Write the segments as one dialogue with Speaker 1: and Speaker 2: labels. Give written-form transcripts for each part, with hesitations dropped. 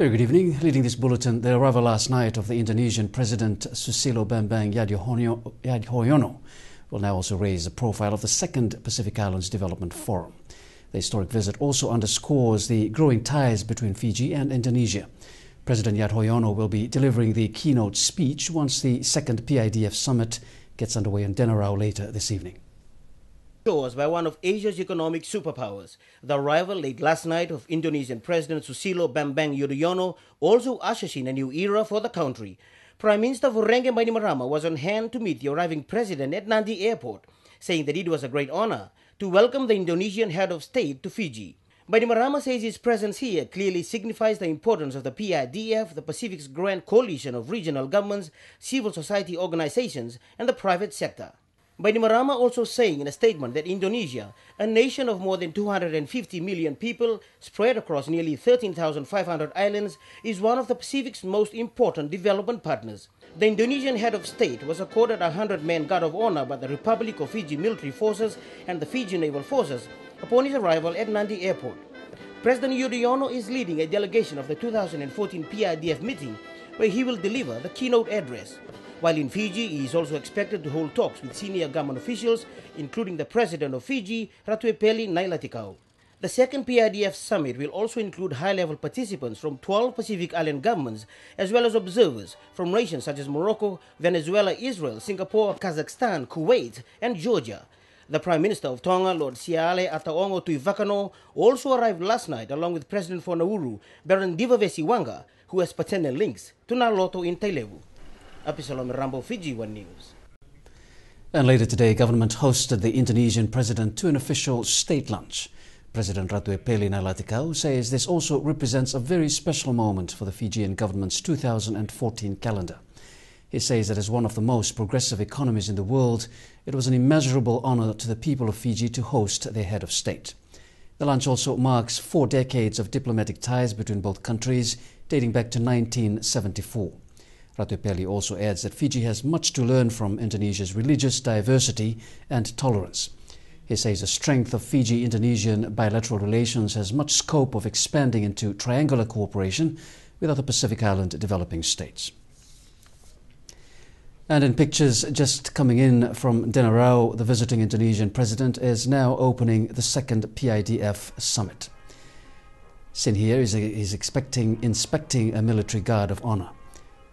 Speaker 1: Very good evening. Leading this bulletin, the arrival last night of the Indonesian President Susilo Bambang Yudhoyono will now also raise the profile of the second Pacific Islands Development Forum. The historic visit also underscores the growing ties between Fiji and Indonesia. President Yudhoyono will be delivering the keynote speech once the second PIDF summit gets underway in Denarau later this evening.
Speaker 2: Shores by one of Asia's economic superpowers. The arrival late last night of Indonesian President Susilo Bambang Yudhoyono also ushers in a new era for the country. Prime Minister Voreqe Bainimarama was on hand to meet the arriving president at Nadi Airport, saying that it was a great honor to welcome the Indonesian head of state to Fiji. Bainimarama says his presence here clearly signifies the importance of the PIDF, the Pacific's grand coalition of regional governments, civil society organizations, and the private sector. Bainimarama also saying in a statement that Indonesia, a nation of more than 250 million people spread across nearly 13,500 islands, is one of the Pacific's most important development partners. The Indonesian head of state was accorded a 100-man Guard of Honor by the Republic of Fiji military forces and the Fiji naval forces upon his arrival at Nadi Airport. President Yudhoyono is leading a delegation of the 2014 PIDF meeting where he will deliver the keynote address. While in Fiji, he is also expected to hold talks with senior government officials, including the President of Fiji, Ratuepeli Nailatikau. The second PIDF summit will also include high-level participants from 12 Pacific Island governments, as well as observers from nations such as Morocco, Venezuela, Israel, Singapore, Kazakhstan, Kuwait, and Georgia. The Prime Minister of Tonga, Lord Siale Ataongo Tuivakano, also arrived last night along with President for Nauru, Baron Divavesiwanga, who has paternal links to Naloto in Tailevu. Apisalome Rambo, Fiji 1 News.
Speaker 1: And later today, government hosted the Indonesian president to an official state lunch. President Ratuepeli Nailatikau says this also represents a very special moment for the Fijian government's 2014 calendar. He says that as one of the most progressive economies in the world, it was an immeasurable honor to the people of Fiji to host their head of state. The lunch also marks 4 decades of diplomatic ties between both countries, dating back to 1974. Ratuepeli also adds that Fiji has much to learn from Indonesia's religious diversity and tolerance. He says the strength of Fiji-Indonesian bilateral relations has much scope of expanding into triangular cooperation with other Pacific Island developing states. And in pictures just coming in from Denarau, the visiting Indonesian president is now opening the second PIDF summit. Seen here is inspecting a military guard of honor.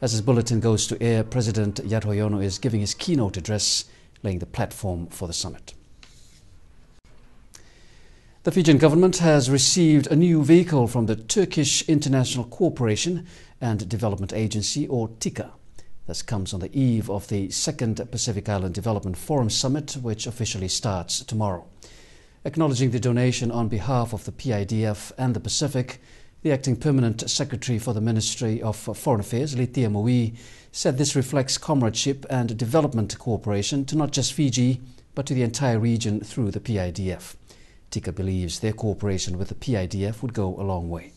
Speaker 1: As his bulletin goes to air, President Yudhoyono is giving his keynote address, laying the platform for the summit. The Fijian government has received a new vehicle from the Turkish International Cooperation and Development Agency, or TICA. This comes on the eve of the second Pacific Island Development Forum Summit, which officially starts tomorrow. Acknowledging the donation on behalf of the PIDF and the Pacific, the acting permanent secretary for the Ministry of Foreign Affairs, Lithia Mui, said this reflects comradeship and development cooperation to not just Fiji, but to the entire region through the PIDF. TICA believes their cooperation with the PIDF would go a long way.